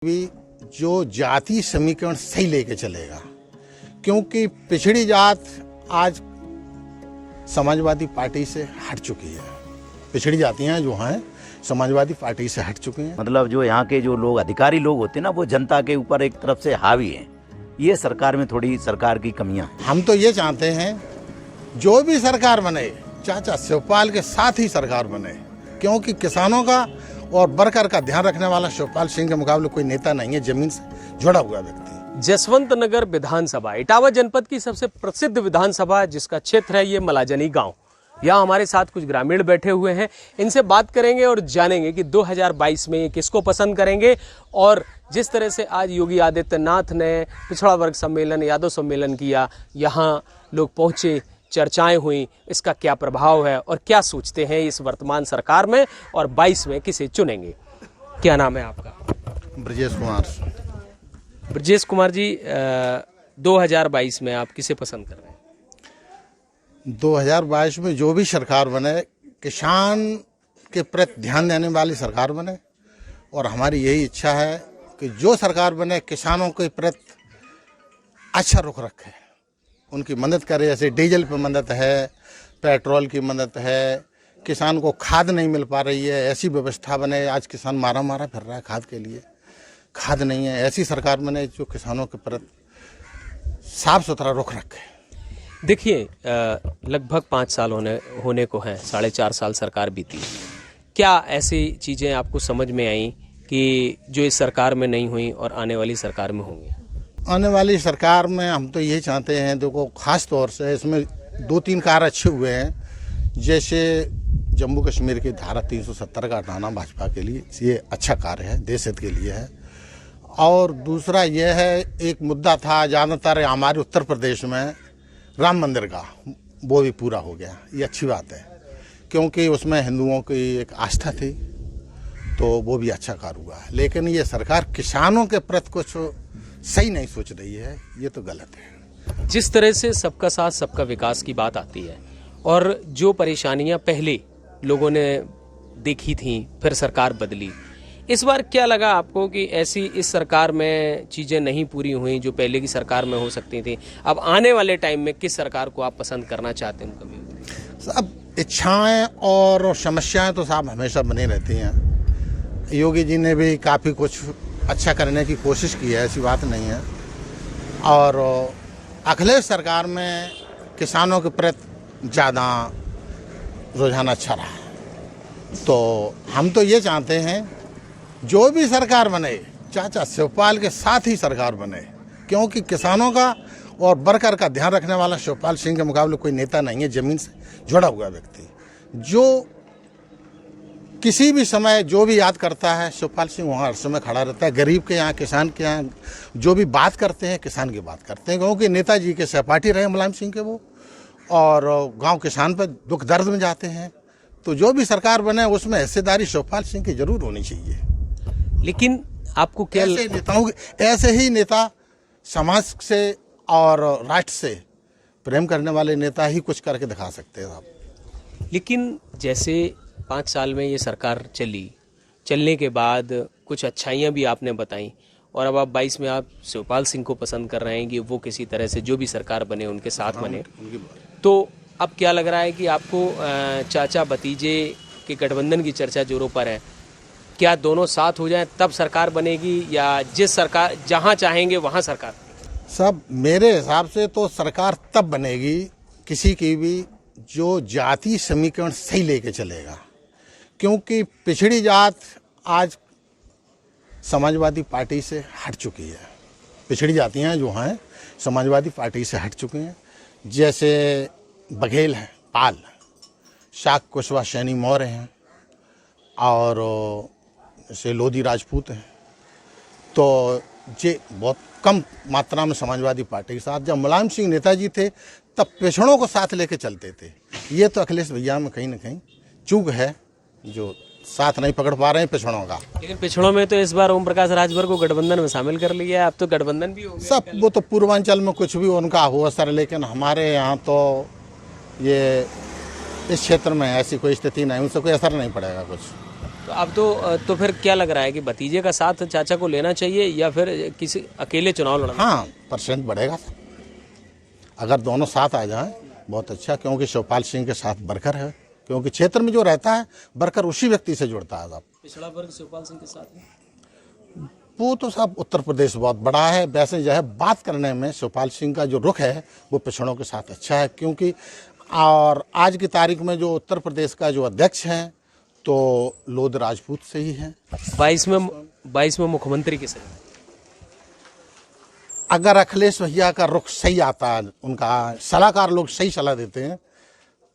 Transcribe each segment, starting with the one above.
भी जो जाति समीकरण सही लेके चलेगा, क्योंकि पिछड़ी जात आज समाजवादी पार्टी से हट चुकी है। पिछड़ी जातियां जो हैं समाजवादी पार्टी से हट चुकी हैं। मतलब जो यहाँ के जो लोग अधिकारी लोग होते हैं ना, वो जनता के ऊपर एक तरफ से हावी हैं। ये सरकार में थोड़ी सरकार की कमियां। हम तो ये चाहते हैं जो भी सरकार बने, चाचा शिवपाल के साथ ही सरकार बने, क्योंकि किसानों का और वर्कर का ध्यान रखने वाला शिवपाल सिंह के मुकाबले कोई नेता नहीं है, जमीन से जुड़ा हुआ व्यक्ति। जसवंत नगर विधानसभा इटावा जनपद की सबसे प्रसिद्ध विधानसभा जिसका क्षेत्र है ये मलाजनी गांव। यहाँ हमारे साथ कुछ ग्रामीण बैठे हुए हैं, इनसे बात करेंगे और जानेंगे कि 2022 में ये किसको पसंद करेंगे। और जिस तरह से आज योगी आदित्यनाथ ने पिछड़ा वर्ग सम्मेलन, यादव सम्मेलन किया, यहाँ लोग पहुंचे, चर्चाएं हुई, इसका क्या प्रभाव है और क्या सोचते हैं इस वर्तमान सरकार में और 22 में किसे चुनेंगे। क्या नाम है आपका? ब्रजेश कुमार। ब्रजेश कुमार जी, 2022 में आप किसे पसंद कर रहे हैं? 2022 में जो भी सरकार बने, किसान के प्रति ध्यान देने वाली सरकार बने, और हमारी यही इच्छा है कि जो सरकार बने किसानों के प्रति अच्छा रुख रखे, उनकी मदद करे। जैसे डीजल पे मदद है, पेट्रोल की मदद है, किसान को खाद नहीं मिल पा रही है, ऐसी व्यवस्था बने। आज किसान मारा मारा फिर रहा है खाद के लिए, खाद नहीं है। ऐसी सरकार बने जो किसानों के प्रति साफ सुथरा रुख रखे। देखिए, लगभग 5 साल होने को हैं, 4.5 साल सरकार बीती। क्या ऐसी चीज़ें आपको समझ में आई कि जो इस सरकार में नहीं हुई और आने वाली सरकार में होंगी? आने वाली सरकार में हम तो यही चाहते हैं, देखो खास तौर से इसमें 2-3 कार्य अच्छे हुए हैं। जैसे जम्मू कश्मीर की धारा 370 का हटाना भाजपा के लिए ये अच्छा कार्य है, देश हित के लिए है। और दूसरा यह है, एक मुद्दा था ज़्यादातर हमारे उत्तर प्रदेश में राम मंदिर का, वो भी पूरा हो गया। ये अच्छी बात है, क्योंकि उसमें हिंदुओं की एक आस्था थी, तो वो भी अच्छा कार्य हुआ है। लेकिन ये सरकार किसानों के प्रति कुछ सही नहीं सोच रही है, ये तो गलत है। जिस तरह से सबका साथ सबका विकास की बात आती है और जो परेशानियां पहले लोगों ने देखी थी, फिर सरकार बदली, इस बार क्या लगा आपको कि ऐसी इस सरकार में चीज़ें नहीं पूरी हुई जो पहले की सरकार में हो सकती थी? अब आने वाले टाइम में किस सरकार को आप पसंद करना चाहते हैं? कभी सब इच्छाएं और समस्याएं तो साहब हमेशा बनी रहती हैं। योगी जी ने भी काफ़ी कुछ अच्छा करने की कोशिश की है, ऐसी बात नहीं है। और अखिलेश सरकार में किसानों के प्रति ज़्यादा रुझान अच्छा रहा। तो हम तो ये चाहते हैं जो भी सरकार बने, चाचा शिवपाल के साथ ही सरकार बने, क्योंकि किसानों का और वर्कर का ध्यान रखने वाला शिवपाल सिंह के मुकाबले कोई नेता नहीं है, जमीन से जुड़ा हुआ व्यक्ति। जो किसी भी समय जो भी याद करता है, शिवपाल सिंह वहाँ हर समय खड़ा रहता है। गरीब के यहाँ, किसान के यहाँ जो भी बात करते हैं, किसान की बात करते हैं, क्योंकि नेताजी के सहपाठी रहे मुलायम सिंह के वो, और गांव किसान पर दुख दर्द में जाते हैं। तो जो भी सरकार बने उसमें हिस्सेदारी शिवपाल सिंह की जरूर होनी चाहिए। लेकिन आपको क्या ऐसे ही नेता समाज से और राष्ट्र से प्रेम करने वाले नेता ही कुछ करके दिखा सकते हैं साहब। लेकिन जैसे 5 साल में ये सरकार चलने के बाद कुछ अच्छाइयाँ भी आपने बताई, और अब आप 22 में आप शिवपाल सिंह को पसंद कर रहे हैं कि वो किसी तरह से जो भी सरकार बने उनके साथ बने। तो अब क्या लग रहा है कि आपको चाचा भतीजे के गठबंधन की चर्चा जोरों पर है, क्या दोनों साथ हो जाएं तब सरकार बनेगी, या जिस सरकार जहाँ चाहेंगे वहाँ सरकार? सब मेरे हिसाब से तो सरकार तब बनेगी किसी की भी जो जाति समीकरण सही लेके चलेगा, क्योंकि पिछड़ी जात आज समाजवादी पार्टी से हट चुकी है। पिछड़ी जातियां जो हैं समाजवादी पार्टी से हट चुकी हैं। जैसे बघेल हैं, पाल, शाक कुशवाहा, सैनी मौर्य हैं, और जैसे लोधी राजपूत हैं। तो ये बहुत कम मात्रा में समाजवादी पार्टी के साथ, जब मुलायम सिंह नेताजी थे तब पिछड़ों को साथ लेके चलते थे। ये तो अखिलेश भैया में कहीं ना कहीं चूक है, जो साथ नहीं पकड़ पा रहे हैं पिछड़ों का। लेकिन पिछड़ों में तो इस बार ओम प्रकाश राजभर को गठबंधन में शामिल कर लिया है, अब तो गठबंधन भी हो गया सब। वो तो पूर्वांचल में कुछ भी उनका हो असर, लेकिन हमारे यहाँ तो ये इस क्षेत्र में ऐसी कोई स्थिति नहीं, उनसे कोई असर नहीं पड़ेगा कुछ। अब तो फिर क्या लग रहा है कि भतीजे का साथ चाचा को लेना चाहिए या फिर किसी अकेले चुनाव लड़ना? हाँ, परसेंट बढ़ेगा। अगर दोनों साथ आ जाएं बहुत अच्छा, क्योंकि शिवपाल सिंह के साथ बरकर है, क्योंकि क्षेत्र में जो रहता है बरकर उसी व्यक्ति से जुड़ता है। साहब पिछड़ा वर्ग शिवपाल सिंह के साथ है? वो तो साहब उत्तर प्रदेश बहुत बड़ा है, वैसे जो है बात करने में शिवपाल सिंह का जो रुख है वो पिछड़ों के साथ अच्छा है, क्योंकि और आज की तारीख में जो उत्तर प्रदेश का जो अध्यक्ष हैं तो लोध राजपूत से ही हैं। 22 में मुख्यमंत्री किसे? अगर अखिलेश भैया का रुख सही आता है, उनका सलाहकार लोग सही सलाह देते हैं,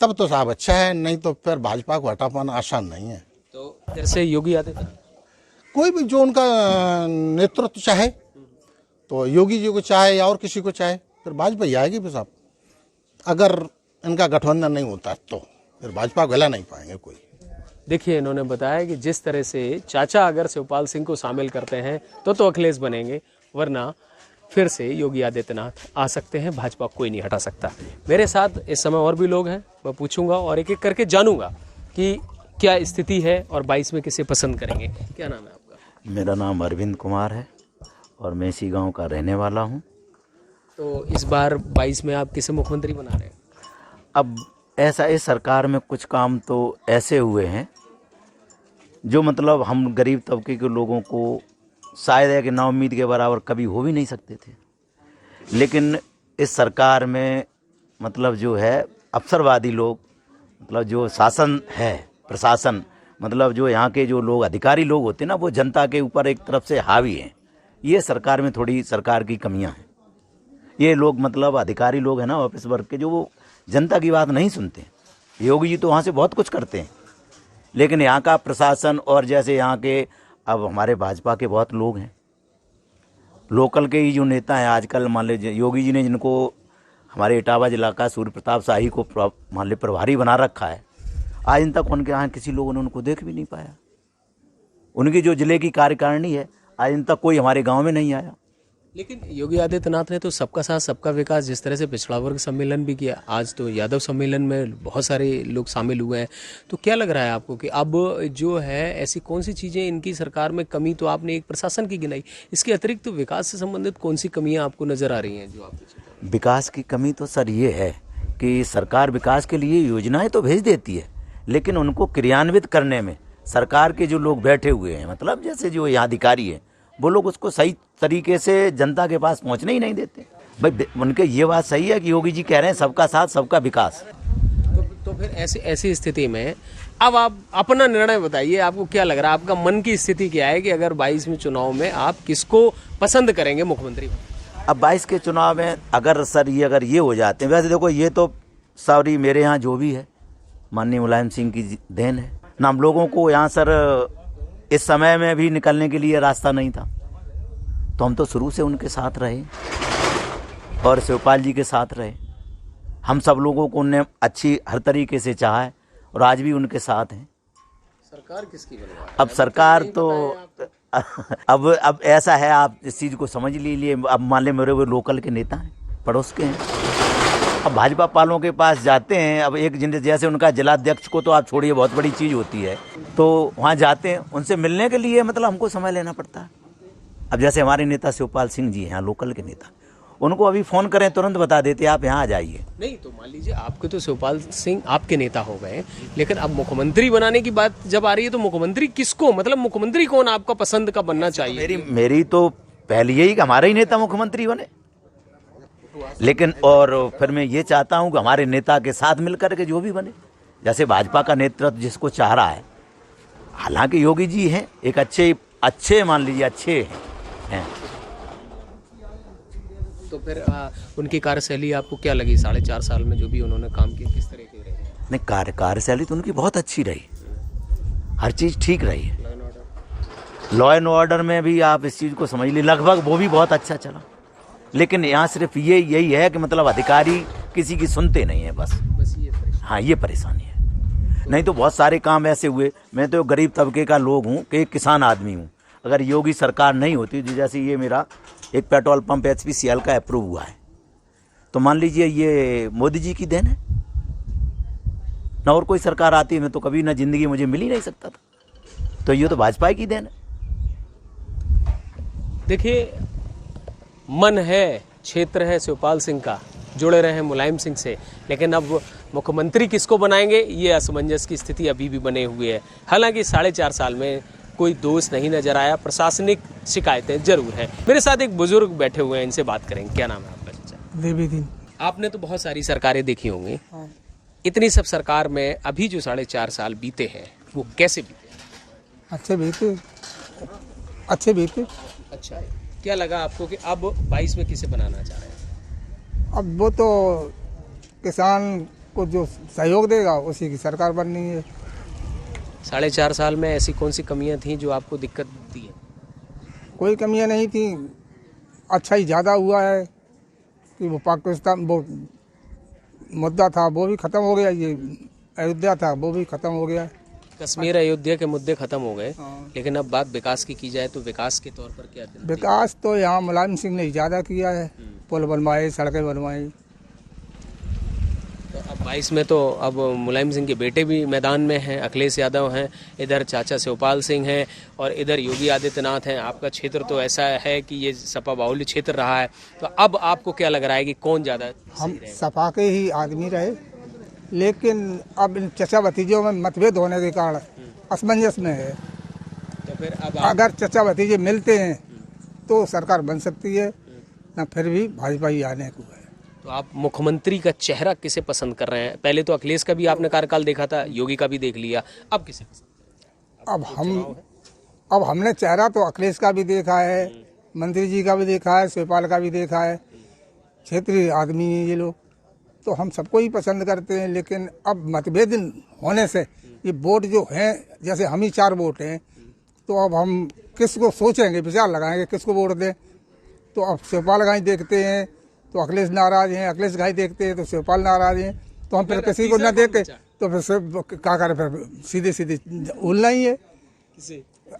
तब तो साहब अच्छा है, नहीं तो फिर भाजपा को हटा पाना आसान नहीं है। तो इधर से योगी आदित्यनाथ, कोई भी जो उनका नेतृत्व चाहे, तो योगी जी को चाहे या और किसी को चाहे, फिर भाजपा ही आएगी। भी साहब अगर इनका गठबंधन नहीं होता तो फिर भाजपा को हिला नहीं पाएंगे कोई। देखिए इन्होंने बताया कि जिस तरह से चाचा अगर शिवपाल सिंह को शामिल करते हैं तो अखिलेश बनेंगे, वरना फिर से योगी आदित्यनाथ आ सकते हैं, भाजपा कोई नहीं हटा सकता। मेरे साथ इस समय और भी लोग हैं, मैं पूछूंगा और एक एक करके जानूंगा कि क्या स्थिति है और 22 में किसे पसंद करेंगे। क्या नाम है आपका? मेरा नाम अरविंद कुमार है और मैं इसी गांव का रहने वाला हूं। तो इस बार 22 में आप किसे मुख्यमंत्री बना रहे हैं? अब ऐसा इस सरकार में कुछ काम तो ऐसे हुए हैं जो मतलब हम गरीब तबके के लोगों को शायद है कि नाउम्मीद के बराबर कभी हो भी नहीं सकते थे, लेकिन इस सरकार में मतलब जो है अवसरवादी लोग, मतलब जो शासन है, प्रशासन, मतलब जो यहाँ के जो लोग अधिकारी लोग होते हैं ना, वो जनता के ऊपर एक तरफ से हावी हैं। ये सरकार में थोड़ी सरकार की कमियां हैं। ये लोग मतलब अधिकारी लोग हैं ना, ऑफिस वर्ग के, जो वो जनता की बात नहीं सुनते। योगी जी तो वहाँ से बहुत कुछ करते हैं, लेकिन यहाँ का प्रशासन और जैसे यहाँ के अब हमारे भाजपा के बहुत लोग हैं, लोकल के ही जो नेता हैं आजकल, मान लीजिए योगी जी ने जिनको हमारे इटावा जिला का सूर्य प्रताप शाही को मान लीजिए प्रभारी बना रखा है, आज इन तक उनके यहाँ किसी लोगों ने उनको देख भी नहीं पाया। उनकी जो जिले की कार्यकारिणी है, आज इन तक कोई हमारे गांव में नहीं आया। लेकिन योगी आदित्यनाथ ने तो सबका साथ सबका विकास, जिस तरह से पिछड़ा वर्ग सम्मेलन भी किया, आज तो यादव सम्मेलन में बहुत सारे लोग शामिल हुए हैं। तो क्या लग रहा है आपको कि अब जो है ऐसी कौन सी चीज़ें इनकी सरकार में कमी, तो आपने एक प्रशासन की गिनाई, इसके अतिरिक्त तो विकास से संबंधित कौन सी कमियां आपको नजर आ रही हैं जो आपको? विकास की कमी तो सर ये है कि सरकार विकास के लिए योजनाएं तो भेज देती है, लेकिन उनको क्रियान्वित करने में सरकार के जो लोग बैठे हुए हैं, मतलब जैसे जो यहाँ अधिकारी हैं, वो लोग उसको सही तरीके से जनता के पास पहुंचने ही नहीं देते। भाई उनके ये बात सही है कि योगी जी कह रहे हैं सबका साथ सबका विकास, तो फिर ऐसी स्थिति में अब आप अपना निर्णय बताइए, आपको क्या लग रहा है, आपका मन की स्थिति क्या है कि अगर 22 में चुनाव में आप किसको पसंद करेंगे मुख्यमंत्री? अब 22 के चुनाव में अगर सर अगर ये हो जाते हैं, वैसे देखो ये तो सॉरी मेरे यहाँ जो भी है माननीय मुलायम सिंह की देन है ना। हम लोगों को यहाँ सर इस समय में भी निकलने के लिए रास्ता नहीं था, तो हम तो शुरू से उनके साथ रहे और शिवपाल जी के साथ रहे। हम सब लोगों को उनने अच्छी हर तरीके से चाहा है और आज भी उनके साथ हैं। सरकार किसकी बनवा? अब सरकार तो अब ऐसा है, आप इस चीज़ को समझ लीजिए। अब मान लें मेरे वो लोकल के नेता हैं, पड़ोस के हैं, अब भाजपा वालों के पास जाते हैं। अब एक जैसे उनका जिलाध्यक्ष को तो आप छोड़िए, बहुत बड़ी चीज़ होती है, तो वहाँ जाते हैं, उनसे मिलने के लिए मतलब हमको समय लेना पड़ता है। अब जैसे हमारे नेता शिवपाल सिंह जी हैं यहाँ लोकल के नेता, उनको अभी फ़ोन करें तुरंत बता देते आप यहाँ आ जाइए। नहीं तो मान लीजिए आपके तो शिवपाल सिंह आपके नेता हो गए, लेकिन अब मुख्यमंत्री बनाने की बात जब आ रही है तो मुख्यमंत्री किसको, मतलब मुख्यमंत्री कौन आपका पसंद का बनना चाहिए? मेरी तो पहले यही कि हमारा ही नेता मुख्यमंत्री बने, लेकिन और फिर मैं ये चाहता हूँ कि हमारे नेता के साथ मिलकर के जो भी बने, जैसे भाजपा का नेतृत्व जिसको चाह रहा है। हालांकि योगी जी हैं एक अच्छे मान लीजिए अच्छे हैं। तो फिर उनकी कार्यशैली आपको क्या लगी 4.5 साल में जो भी उन्होंने काम किया, किस तरह की रही? नहीं, कार्यशैली तो उनकी बहुत अच्छी रही, हर चीज़ ठीक रही है। लॉ एंड ऑर्डर में भी आप इस चीज़ को समझ लीजिए, लगभग वो भी बहुत अच्छा चला। लेकिन यहाँ सिर्फ यही है कि मतलब अधिकारी किसी की सुनते नहीं है, बस ये हाँ ये परेशानी है। नहीं तो बहुत सारे काम ऐसे हुए। मैं तो गरीब तबके का लोग हूँ कि एक किसान आदमी हूँ। अगर योगी सरकार नहीं होती, जैसे ये मेरा एक पेट्रोल पंप HPCL का अप्रूव हुआ है, तो मान लीजिए ये मोदी जी की देन है ना, और कोई सरकार आती है मैं तो कभी ना जिंदगी मुझे मिल ही नहीं सकता था। तो ये तो भाजपा की देन है। देखिए, मन है, क्षेत्र है शिवपाल सिंह का, जुड़े रहे हैं मुलायम सिंह से, लेकिन अब मुख्यमंत्री किसको बनाएंगे ये असमंजस की स्थिति अभी भी बने हुए है। हालांकि 4.5 साल में कोई दोष नहीं नजर आया, प्रशासनिक शिकायतें जरूर हैं। मेरे साथ एक बुजुर्ग बैठे हुए हैं, इनसे बात करेंगे। क्या नाम है आपका चाचा? देवी दिन। आपने तो बहुत सारी सरकारें देखी होंगी, इतनी सब सरकार में अभी जो 4.5 साल बीते हैं वो कैसे बीते? अच्छे बीते। अच्छा, क्या लगा आपको कि अब 22 में किसे बनाना चाह रहे हैं? अब वो तो किसान को जो सहयोग देगा उसी की सरकार बननी है। 4.5 साल में ऐसी कौन सी कमियां थी जो आपको दिक्कत दी है? कोई कमियां नहीं थी, अच्छा ही ज़्यादा हुआ है कि वो पाकिस्तान वो मुद्दा था वो भी ख़त्म हो गया, ये अयोध्या था वो भी ख़त्म हो गया। कश्मीर अयोध्या के मुद्दे खत्म हो गए, लेकिन अब बात विकास की जाए तो विकास के तौर पर क्या दिन? विकास तो यहाँ मुलायम सिंह ने ज़्यादा किया है, पुल बनवाए, सड़कें बनवाई। तो अब 22 में तो अब मुलायम सिंह के बेटे भी मैदान में हैं, अखिलेश यादव हैं, इधर चाचा शिवपाल सिंह हैं और इधर योगी आदित्यनाथ हैं। आपका क्षेत्र तो ऐसा है कि ये सपा बाहुल्य क्षेत्र रहा है, तो अब आपको क्या लग रहा है कि कौन ज़्यादा हम सपा के ही आदमी रहे, लेकिन अब इन चचा भतीजों में मतभेद होने के कारण असमंजस में है। तो फिर अब अगर चचा भतीजे मिलते हैं तो सरकार बन सकती है, ना फिर भी भाजपा ही आने को है। तो आप मुख्यमंत्री का चेहरा किसे पसंद कर रहे हैं? पहले तो अखिलेश का भी आपने कार्यकाल देखा था, योगी का भी देख लिया, अब किसे पसंद? अब हमने चेहरा तो अखिलेश का भी देखा है, मंत्री जी का भी देखा है, शिवपाल का भी देखा है, क्षेत्रीय आदमी है ये लोग, तो हम सबको ही पसंद करते हैं। लेकिन अब मतभेद होने से ये वोट जो हैं, जैसे हम ही 4 वोट हैं, तो अब हम किसको सोचेंगे, विचार लगाएंगे किसको वोट दें। तो अब शिवपाल गाई देखते हैं तो अखिलेश नाराज हैं, अखिलेश गाई देखते हैं तो शिवपाल नाराज हैं, तो हम फिर किसी को न देख के तो फिर सब क्या करें, फिर सीधे सीधे उलना ही है।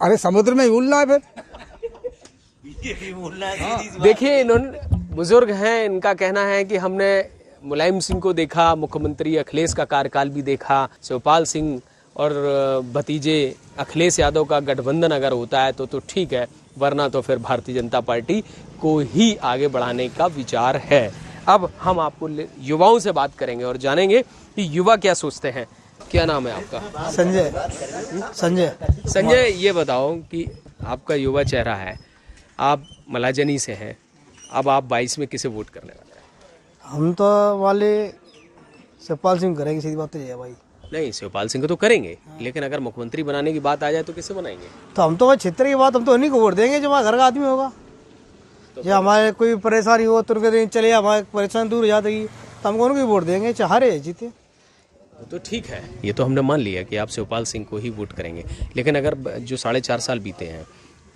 अरे समुद्र में ही उलना है फिर। देखिए, इन्होंने बुजुर्ग हैं, इनका कहना है कि हमने मुलायम सिंह को देखा मुख्यमंत्री, अखिलेश का कार्यकाल भी देखा, शिवपाल सिंह और भतीजे अखिलेश यादव का गठबंधन अगर होता है तो ठीक है, वरना तो फिर भारतीय जनता पार्टी को ही आगे बढ़ाने का विचार है। अब हम आपको युवाओं से बात करेंगे और जानेंगे कि युवा क्या सोचते हैं। क्या नाम है आपका? संजय, ये बताओ कि आपका युवा चेहरा है, आप मलाजनी से हैं, अब आप 22 में किसे वोट करने वाले हैं? हम तो वाले शिवपाल सिंह करेंगे, सीधी बात तो ये है भाई। नहीं, शिवपाल सिंह को तो करेंगे, लेकिन अगर मुख्यमंत्री बनाने की बात आ जाए तो किसे बनाएंगे? तो हम तो भाई क्षेत्र की बात, हम तो उन्हीं को वोट देंगे जो हमारे घर का आदमी होगा। जो हमारे कोई परेशानी हो तुरंत चले, हमारे परेशानी दूर हो जाएगी तो हम उनको ही वोट देंगे, चाहे हारे जीते। तो ठीक है, ये तो हमने मान लिया कि आप शिवपाल सिंह को ही वोट करेंगे, लेकिन अगर जो 4.5 साल बीते हैं,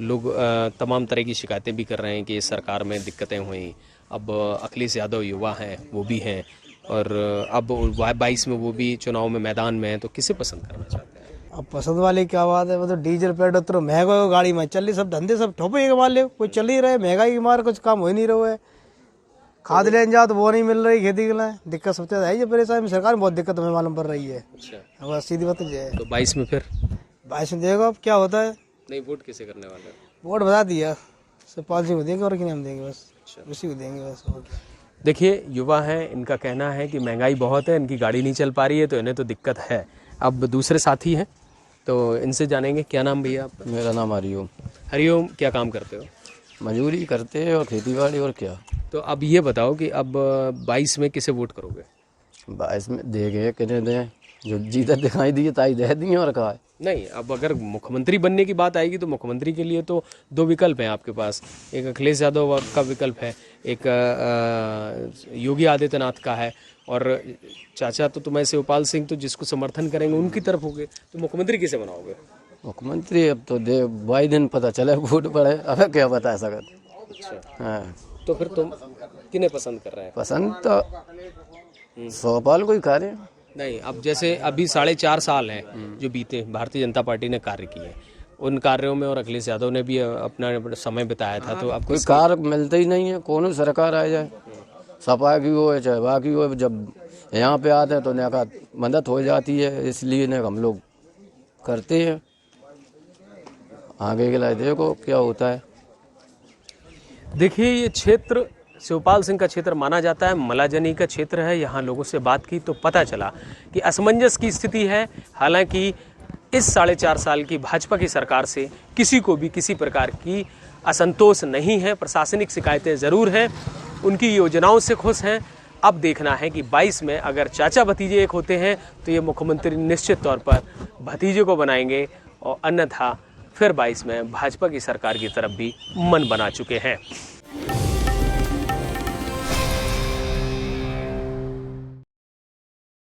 लोग तमाम तरह की शिकायतें भी कर रहे हैं कि इस सरकार में दिक्कतें हुई, अब अखिलेश यादव युवा हैं, वो भी हैं, और अब 22 में वो भी चुनाव में मैदान में है, तो किसे पसंद करना चाहते हैं? अब पसंद वाली क्या बात है, वो तो डीजल पेट्रोल तो महंगा हो, गाड़ी में चल रही, सब धंधे सब ठोपे के मार ले, कोई चल ही रहे, महंगाई के मार कुछ काम हो ही नहीं रहा है। खाद लेने जाओ तो वो नहीं मिल रही, खेती के लिए दिक्कत सबसे ज़्यादा है। ये परेशानी सरकार में बहुत दिक्कत हमें मालूम पड़ रही है। अच्छा, अब सीधी बात है। तो 22 में फिर 22 में देखो अब क्या होता है। नहीं, वोट किसे करने वाले हैं? वोट बता दिया, शिवपाल सिंह को देंगे और किन्हें हम देंगे, बस उसी को देंगे बस। देखिए, युवा हैं, इनका कहना है कि महंगाई बहुत है, इनकी गाड़ी नहीं चल पा रही है, तो इन्हें तो दिक्कत है। अब दूसरे साथी हैं तो इनसे जानेंगे। क्या नाम भैया आपका? मेरा नाम हरिओम। हरिओम, क्या काम करते हो? मजदूरी करते हैं और खेती बाड़ी, और क्या। तो अब ये बताओ कि अब 22 में किसे वोट करोगे? 22 में देंगे किन्हें दें, जो जीता दिखाई दिए ताई दे दिए और कहा है। नहीं, अब अगर मुख्यमंत्री बनने की बात आएगी तो मुख्यमंत्री के लिए तो 2 विकल्प हैं आपके पास, एक अखिलेश यादव का विकल्प है, एक योगी आदित्यनाथ का है, और चाचा तो तुम्हें शिवपाल सिंह तो जिसको समर्थन करेंगे उनकी तरफ होगे, तो मुख्यमंत्री किसे बनाओगे? मुख्यमंत्री अब तो दे 22 दिन पता चले वोट पड़े, अब क्या बता सकते। अच्छा, हाँ, तो फिर तुम किन्हें पसंद कर रहे हैं? पसंद तो शिवपाल को ही करे। नहीं, अब जैसे अभी 4.5 साल हैं जो बीते, भारतीय जनता पार्टी ने कार्य किए, उन कार्यों में और अखिलेश यादव ने भी अपना समय बिताया था, तो अब कोई कार्य मिलता ही नहीं है, कौन सरकार आ जाए, सपा की हो चाहे बाकी हो, जब यहाँ पे आते हैं तो का मदद हो जाती है, इसलिए ने हम लोग करते हैं। आगे के लिए देखो क्या होता है। देखिए, ये क्षेत्र शिवपाल सिंह का क्षेत्र माना जाता है, मलाजनी का क्षेत्र है। यहाँ लोगों से बात की तो पता चला कि असमंजस की स्थिति है। हालांकि इस 4.5 साल की भाजपा की सरकार से किसी को भी किसी प्रकार की असंतोष नहीं है। प्रशासनिक शिकायतें ज़रूर हैं, उनकी योजनाओं से खुश हैं। अब देखना है कि 22 में अगर चाचा भतीजे एक होते हैं तो ये मुख्यमंत्री निश्चित तौर पर भतीजे को बनाएंगे, और अन्यथा फिर 22 में भाजपा की सरकार की तरफ भी मन बना चुके हैं।